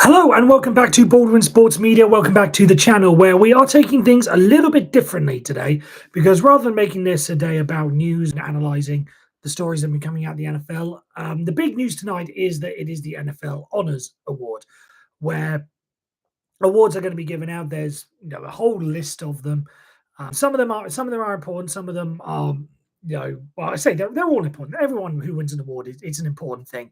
Hello and welcome back to Baldwin Sports Media. Welcome back to the channel where we are taking things a little bit differently today because rather than making this a day about news and analysing the stories that have been coming out of the NFL, the big news tonight is that it is the NFL Honours Award, where awards are going to be given out. There's a whole list of them. Some of them are important. Some of them are well, I say they're all important. Everyone who wins an award, it's an important thing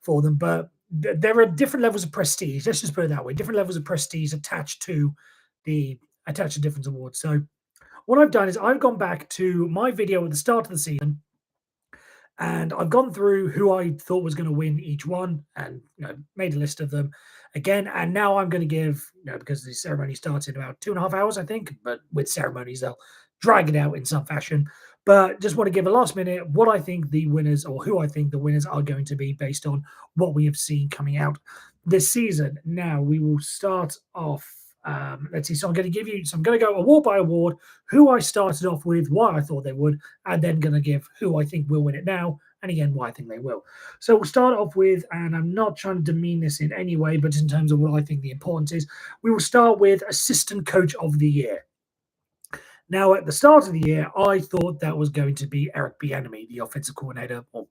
for them, but there are different levels of prestige. Let's just put it that way. Different levels of prestige attached to different awards. So what I've done is I've gone back to my video at the start of the season, and I've gone through who I thought was going to win each one, and made a list of them again. And now I'm going to give, because the ceremony starts in about 2.5 hours, I think, but with ceremonies they'll drag it out in some fashion. But just want to give a last minute what I think the winners, or who I think the winners are going to be based on what we have seen coming out this season. Now we will start off. Let's see. So I'm going to give you. So I'm going to go award by award. Who I started off with, why I thought they would, and then going to give who I think will win it now, and again why I think they will. So we'll start off with, and I'm not trying to demean this in any way, but in terms of what I think the importance is, we will start with Assistant Coach of the Year. Now, at the start of the year, I thought that was going to be Eric Bieniemy, the offensive coordinator, or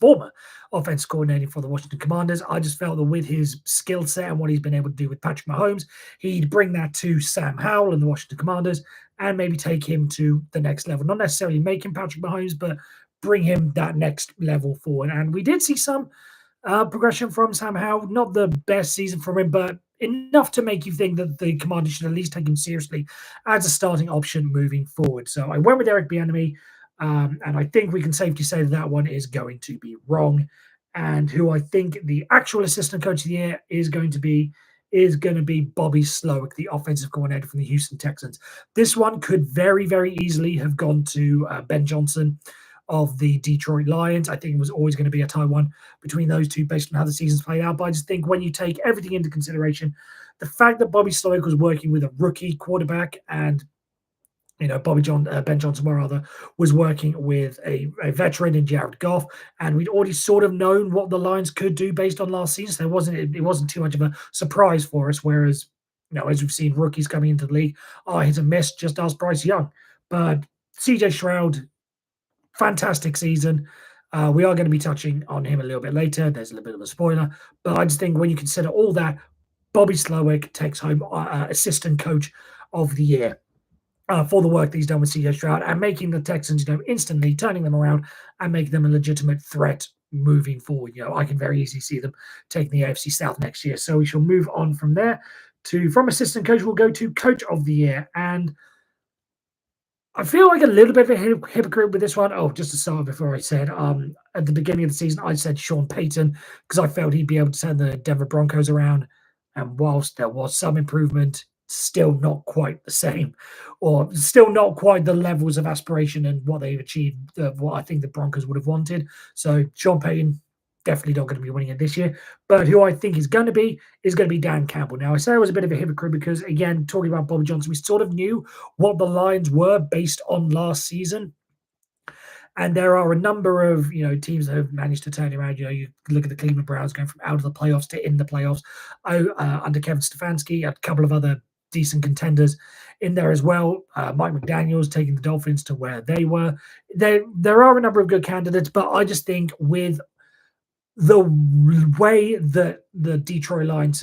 former offensive coordinator for the Washington Commanders. I just felt that with his skill set and what he's been able to do with Patrick Mahomes, he'd bring that to Sam Howell and the Washington Commanders and maybe take him to the next level. Not necessarily make him Patrick Mahomes, but bring him that next level forward. And we did see some progression from Sam Howell. Not the best season from him, but enough to make you think that the Commanders should at least take him seriously as a starting option moving forward. So I went with Eric Bieniemy, and I think we can safely say that one is going to be wrong. And who I think the actual assistant coach of the year is going to be Bobby Slowick, the offensive coordinator from the Houston Texans. This one could very, very easily have gone to Ben Johnson of the Detroit Lions. I think it was always going to be a tie one between those two based on how the season's played out. But I just think when you take everything into consideration, the fact that Bobby Slowick was working with a rookie quarterback and Ben Johnson, rather, was working with a veteran in Jared Goff, and we'd already sort of known what the Lions could do based on last season. So it wasn't too much of a surprise for us. Whereas, as we've seen rookies coming into the league, hit and miss, just ask Bryce Young. But CJ Stroud, fantastic season. We are going to be touching on him a little bit later. There's a little bit of a spoiler, but I just think when you consider all that, Bobby Slowick takes home assistant coach of the year for the work that he's done with CJ Stroud and making the Texans, instantly turning them around and making them a legitimate threat moving forward. I can very easily see them taking the AFC South next year. So we shall move on from there from assistant coach. We'll go to coach of the year, and I feel like a little bit of a hypocrite with this one. Oh, just to start before I said, at the beginning of the season, I said Sean Payton because I felt he'd be able to turn the Denver Broncos around. And whilst there was some improvement, still not quite the same, or still not quite the levels of aspiration and what they've achieved of what I think the Broncos would have wanted. So Sean Payton, definitely not going to be winning it this year. But who I think is going to be Dan Campbell. Now, I say I was a bit of a hypocrite because, again, talking about Bobby Johnson, we sort of knew what the Lions were based on last season. And there are a number of teams that have managed to turn it around. You look at the Cleveland Browns going from out of the playoffs to in the playoffs under Kevin Stefanski, a couple of other decent contenders in there as well. Mike McDaniels taking the Dolphins to where they were. There are a number of good candidates, but I just think with the way that the Detroit Lions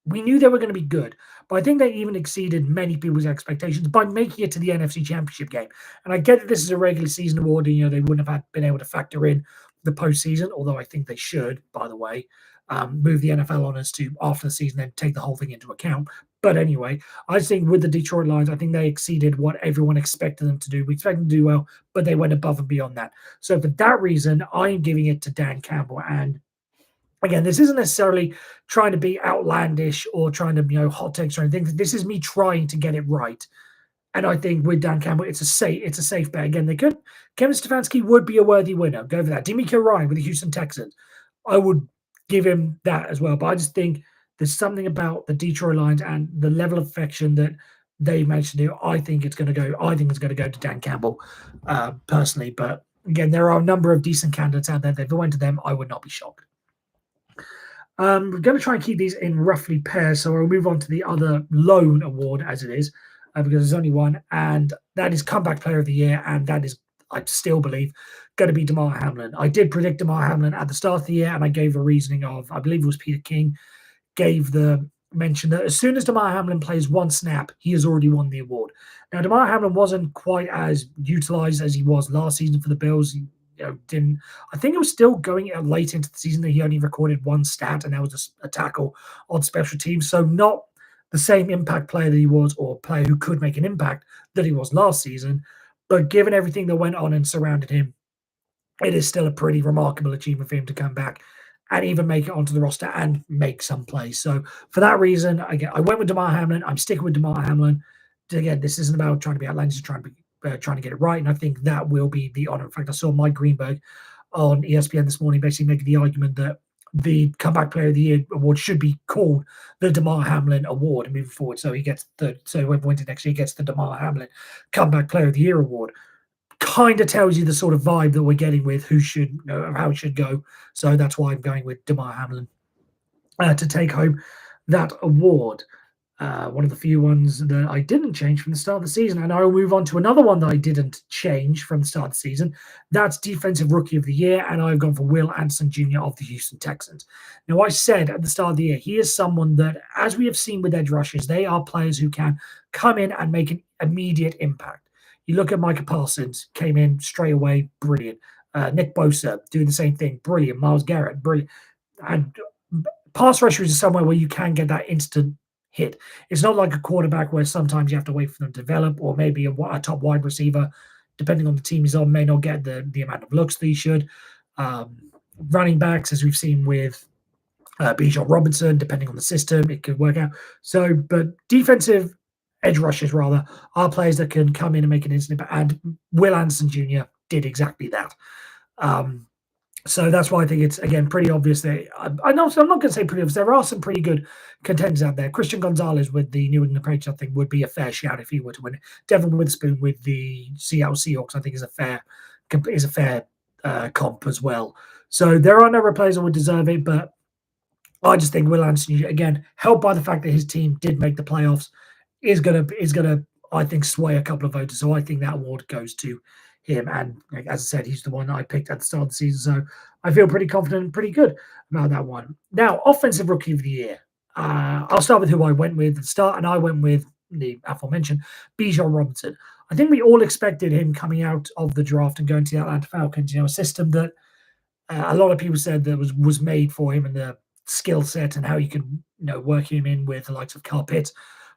we knew they were going to be good, but I think they even exceeded many people's expectations by making it to the NFC Championship game. And I get that this is a regular season award, and they wouldn't have been able to factor in the postseason, although I think they should, by the way, move the NFL honors to after the season and take the whole thing into account. But anyway, I just think with the Detroit Lions, I think they exceeded what everyone expected them to do. We expected them to do well, but they went above and beyond that. So for that reason, I am giving it to Dan Campbell. And again, this isn't necessarily trying to be outlandish or trying to, hot takes or anything. This is me trying to get it right. And I think with Dan Campbell, it's a safe bet. Again, Kevin Stefanski would be a worthy winner. Go for that. D'Amico Ryan with the Houston Texans, I would give him that as well. But I just think there's something about the Detroit Lions and the level of affection that they managed to do. I think it's going to go to Dan Campbell personally. But again, there are a number of decent candidates out there. If it went to them, I would not be shocked. We're going to try and keep these in roughly pairs. So I'll move on to the other lone award as it is, because there's only one, and that is Comeback Player of the Year, and that is, I still believe, going to be Damar Hamlin. I did predict Damar Hamlin at the start of the year, and I gave a reasoning of, I believe it was Peter King, gave the mention that as soon as Damar Hamlin plays one snap, he has already won the award. Now, Damar Hamlin wasn't quite as utilized as he was last season for the Bills. He, didn't. I think it was still going late into the season that he only recorded one stat, and that was just a tackle on special teams. So not the same impact player that he was, or player who could make an impact that he was last season. But given everything that went on and surrounded him, it is still a pretty remarkable achievement for him to come back and even make it onto the roster and make some plays. So for that reason, again, I went with Damar Hamlin. I'm sticking with Damar Hamlin. Again, this isn't about trying to be outlandish, trying to get it right, and I think that will be the honor. In fact, I saw Mike Greenberg on ESPN this morning basically making the argument that the Comeback Player of the Year award should be called the Damar Hamlin Award moving forward. So he gets so whoever wins it next year gets the Damar Hamlin Comeback Player of the Year award. Kind of tells you the sort of vibe that we're getting with who should, how it should go. So that's why I'm going with Damar Hamlin to take home that award. One of the few ones that I didn't change from the start of the season. And I will move on to another one that I didn't change from the start of the season. That's Defensive Rookie of the Year. And I've gone for Will Anderson Jr. of the Houston Texans. Now, I said at the start of the year, he is someone that, as we have seen with edge rushers, they are players who can come in and make an immediate impact. You look at Micah Parsons, came in straight away, brilliant. Nick Bosa doing the same thing, brilliant. Myles Garrett, brilliant. And pass rushers is somewhere where you can get that instant hit. It's not like a quarterback where sometimes you have to wait for them to develop, or maybe a top wide receiver, depending on the team he's on, may not get the amount of looks that he should. Running backs, as we've seen with Bijan Robinson, depending on the system, it could work out. So, but defensive edge rushers, rather, are players that can come in and make an instant impact. And Will Anderson Jr. did exactly that. So that's why I think it's, again, pretty obvious that I'm not going to say pretty obvious. There are some pretty good contenders out there. Christian Gonzalez with the New England Patriots, I think, would be a fair shout if he were to win it. Devin Witherspoon with the Seattle Seahawks, I think, is a fair comp as well. So there are no players that would deserve it, but I just think Will Anderson, again, helped by the fact that his team did make the playoffs, is gonna I think sway a couple of voters. So I think that award goes to him. And as I said, he's the one I picked at the start of the season. So I feel pretty confident and pretty good about that one. Now, Offensive Rookie of the Year. I'll start with who I went with at the start, and I went with the aforementioned Bijan Robinson. I think we all expected him coming out of the draft and going to the Atlanta Falcons, a system that a lot of people said that was made for him, and the skill set and how you can work him in with the likes of Kyle Pitts,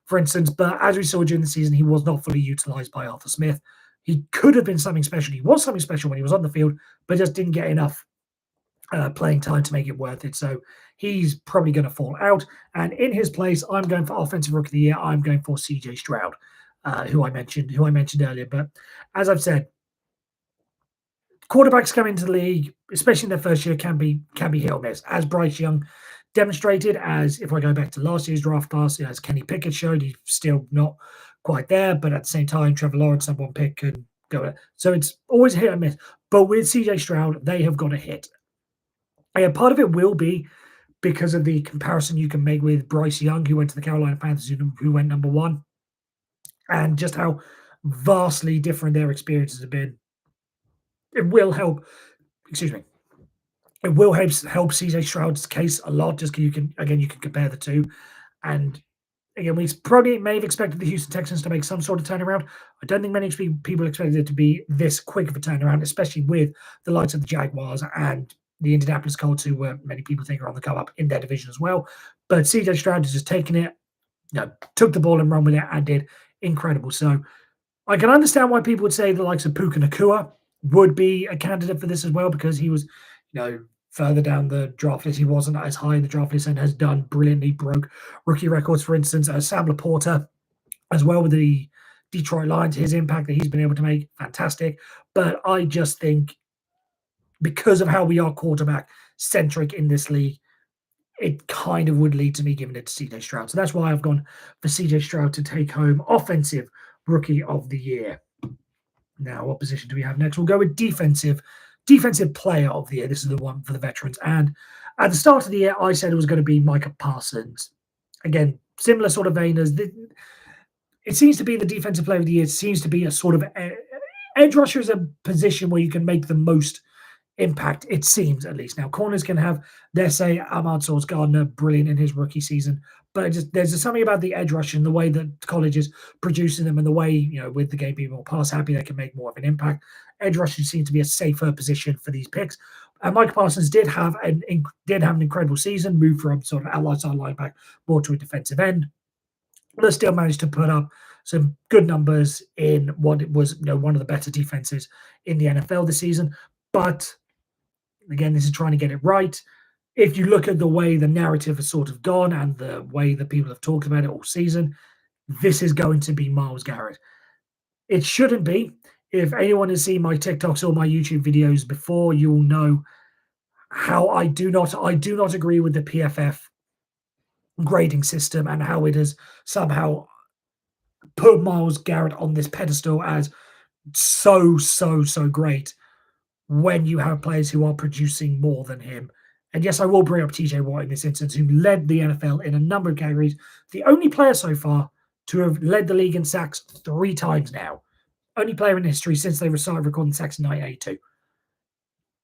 for instance. But as we saw during the season, he was not fully utilized by Arthur Smith. He could have been something special. He was something special when he was on the field, but just didn't get enough playing time to make it worth it. So he's probably going to fall out. And in his place, I'm going for Offensive Rookie of the Year. I'm going for CJ Stroud, who I mentioned earlier. But as I've said, quarterbacks come into the league, especially in their first year, can be hit or miss. As Bryce Young demonstrated, as if I go back to last year's draft class, as Kenny Pickett showed, he's still not quite there. But at the same time, Trevor Lawrence, number one pick, could go. So it's always hit or miss. But with CJ Stroud, they have got a hit. And part of it will be because of the comparison you can make with Bryce Young, who went to the Carolina Panthers, who went number one, and just how vastly different their experiences have been. It will help. Excuse me. It will help CJ Stroud's case a lot, just because you can compare the two. And again, we probably may have expected the Houston Texans to make some sort of turnaround. I don't think many people expected it to be this quick of a turnaround, especially with the likes of the Jaguars and the Indianapolis Colts, who many people think are on the come up in their division as well. But CJ Stroud has just taken it, took the ball and run with it, and did incredible. So I can understand why people would say the likes of Puka Nacua would be a candidate for this as well, because he was, further down the draft list. He wasn't as high in the draft list and has done brilliantly, broke rookie records, for instance. Sam Laporta as well with the Detroit Lions, his impact that he's been able to make, fantastic. But I just think because of how we are quarterback-centric in this league, it kind of would lead to me giving it to CJ Stroud. So that's why I've gone for CJ Stroud to take home Offensive Rookie of the Year. Now, what position do we have next? We'll go with Defensive Player of the Year. This is the one for the veterans. And At the start of the year, I said it was going to be Micah Parsons. Again, similar sort of vein as it seems to be the defensive player of the year. It seems to be a sort of edge rusher is a position where you can make the most impact, it seems at least. Now, corners can have their say. Ahmad Source Gardner, brilliant in his rookie season. But there's just something about the edge rush and the way that college is producing them and the way, with the game being more pass happy, they can make more of an impact. Edge rushers seem to be a safer position for these picks. Mike Parsons did have an incredible season, moved from sort of outside linebacker more to a defensive end, but still managed to put up some good numbers in what it was, one of the better defenses in the NFL this season. But again, this is trying to get it right. If you look at the way the narrative has sort of gone and the way that people have talked about it all season, this is going to be Myles Garrett. It shouldn't be. If anyone has seen my TikToks or my YouTube videos before, you'll know how I do not agree with the PFF grading system and how it has somehow put Myles Garrett on this pedestal as so great when you have players who are producing more than him. And yes, I will bring up TJ Watt in this instance, who led the NFL in a number of categories. The only player so far to have led the league in sacks 3 times now. Only player in history since they started recording sacks in 1982.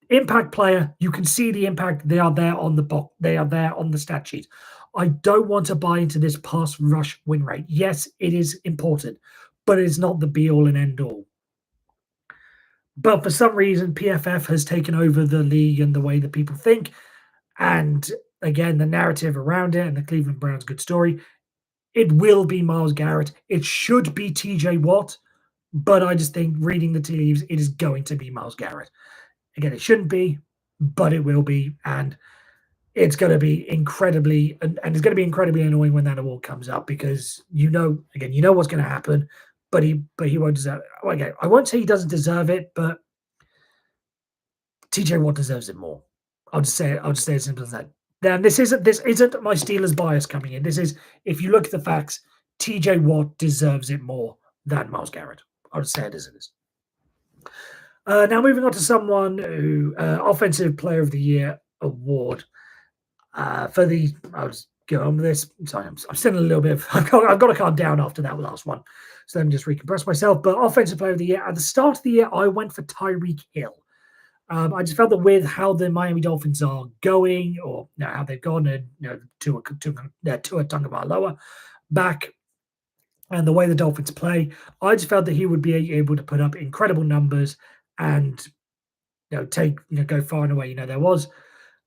Impact player, you can see the impact. They are there on the box. They are there on the stat sheet. I don't want to buy into this pass rush win rate. Yes, it is important, but it's not the be all and end all. But for some reason, PFF has taken over the league and the way that people think. And again, the narrative around it and the Cleveland Browns good story, it will be Myles Garrett. It should be TJ Watt. But I just think reading the tea leaves, it is going to be Myles Garrett. Again, it shouldn't be, but it will be. And it's going to be incredibly annoying when that award comes up because you know what's going to happen, but he won't deserve it. Okay, I won't say he doesn't deserve it, but TJ Watt deserves it more. I'll just say it as simple as that. Then this isn't my Steelers bias coming in. This is, if you look at the facts, TJ Watt deserves it more than Myles Garrett. I'll just say it as it is. Now moving on to someone who Offensive Player of the Year award I'll just go on with this. Sorry, I'm still a little bit. I've got to calm down after that last one, so let me just recompress myself. But Offensive Player of the Year at the start of the year, I went for Tyreek Hill. I just felt that with how the Miami Dolphins are going, or how they've gone, and Tua Tagovailoa back, and the way the Dolphins play, I just felt that he would be able to put up incredible numbers and go far and away. There was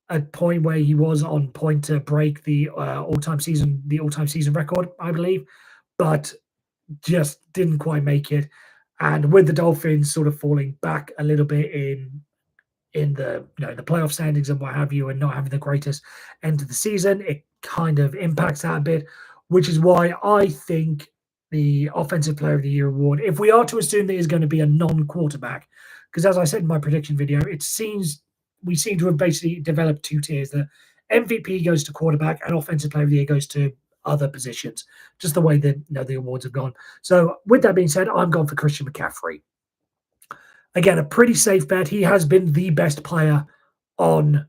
a point where he was on point to break the all-time season record, I believe, but just didn't quite make it. And with the Dolphins sort of falling back a little bit in the the playoff standings and what have you, and not having the greatest end of the season, it kind of impacts that a bit, which is why I think the Offensive Player of the Year award, if we are to assume that is going to be a non-quarterback, because as I said in my prediction video, we seem to have basically developed 2 tiers. The MVP goes to quarterback and Offensive Player of the Year goes to other positions, just the way that the awards have gone. So with that being said, I'm going for Christian McCaffrey. Again, a pretty safe bet. He has been the best player on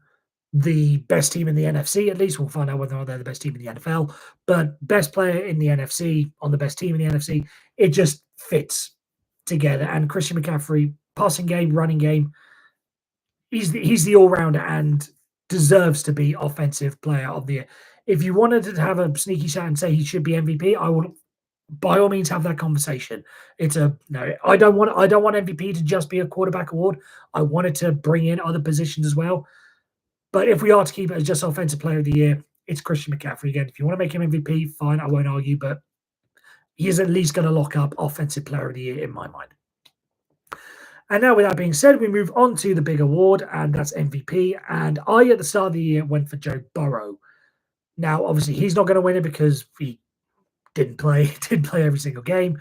the best team in the NFC, at least. We'll find out whether or not they're the best team in the NFL. But best player in the NFC on the best team in the NFC, it just fits together. And Christian McCaffrey, passing game, running game, he's the all-rounder and deserves to be Offensive Player of the Year. If you wanted to have a sneaky shot and say he should be MVP, I would by all means have that conversation. I don't want MVP to just be a quarterback award. I wanted to bring in other positions as well. But if we are to keep it as just Offensive Player of the Year, it's Christian McCaffrey. Again, if you want to make him MVP, fine, I won't argue, but he is at least going to lock up Offensive Player of the Year in my mind. And now with that being said, we move on to the big award, and that's MVP. And I, at the start of the year, went for Joe Burrow. Now, obviously, he's not going to win it because he didn't play every single game.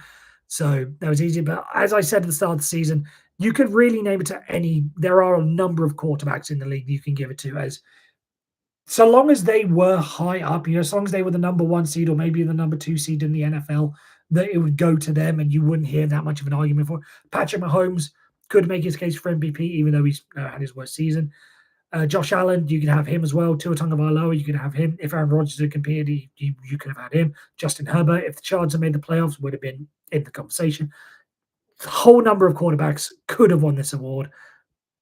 So that was easy. But as I said at the start of the season, you could really name it to any. There are a number of quarterbacks in the league you can give it to, as so long as they were high up, as long as they were the number 1 seed or maybe the number 2 seed in the NFL, that it would go to them and you wouldn't hear that much of an argument for it. Patrick Mahomes could make his case for MVP, even though he's had his worst season. Josh Allen, you could have him as well. Tua Tagovailoa, you could have him. If Aaron Rodgers had competed, you could have had him. Justin Herbert, if the Chargers had made the playoffs, would have been in the conversation. The whole number of quarterbacks could have won this award,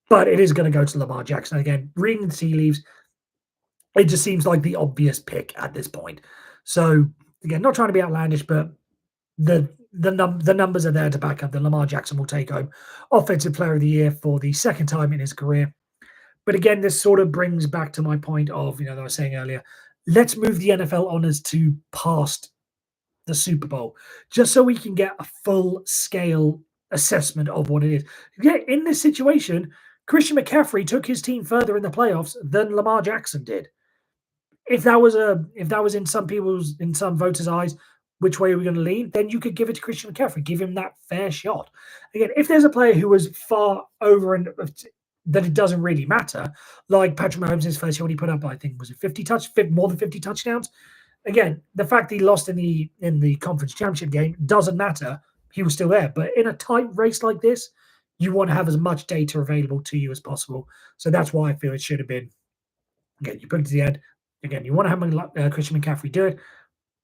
but it is going to go to Lamar Jackson. Again, reading the tea leaves, it just seems like the obvious pick at this point. So, again, not trying to be outlandish, but the numbers are there to back up that Lamar Jackson will take home Offensive Player of the Year for the second time in his career. But again, this sort of brings back to my point of, that I was saying earlier, let's move the NFL honors to past the Super Bowl, just so we can get a full scale assessment of what it is. Yeah, in this situation, Christian McCaffrey took his team further in the playoffs than Lamar Jackson did. If that was in some voters' eyes, which way are we going to lean? Then you could give it to Christian McCaffrey, give him that fair shot. Again, if there's a player who was far over and that it doesn't really matter, like Patrick Mahomes in his first year when he put up, I think, was it more than 50 touchdowns? Again, the fact that he lost in the conference championship game doesn't matter. He was still there. But in a tight race like this, you want to have as much data available to you as possible. So that's why I feel it should have been. Again, you put it to the end. Again, you want to have Christian McCaffrey do it,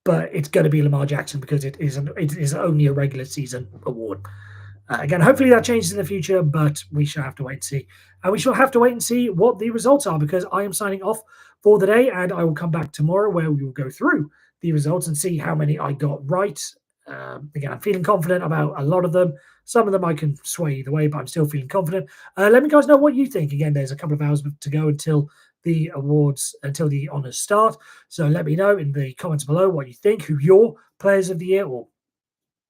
but it's going to be Lamar Jackson because it is only a regular season award. Again, hopefully that changes in the future, but we shall have to wait and see. And we shall have to wait and see what the results are, because I am signing off for the day, and I will come back tomorrow where we will go through the results and see how many I got right. Again, I'm feeling confident about a lot of them. Some of them I can sway either way, but I'm still feeling confident. Let me guys know what you think. Again, there's a couple of hours to go until the awards, until the honors start. So let me know in the comments below what you think, who your players of the year or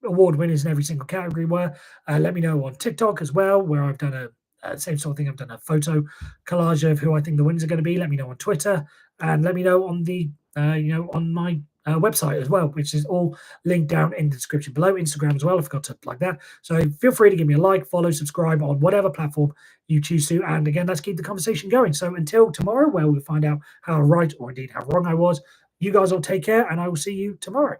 award winners in every single category were. Let me know on TikTok as well, where I've done a same sort of thing. I've done a photo collage of who I think the winners are going to be. Let me know on Twitter, and let me know on the on my website as well, which is all linked down in the description below. Instagram as well, I forgot to plug that. So feel free to give me a like, follow, subscribe on whatever platform you choose to. And again, let's keep the conversation going. So until tomorrow, where we'll find out how right or indeed how wrong I was, you guys all take care, and I will see you tomorrow.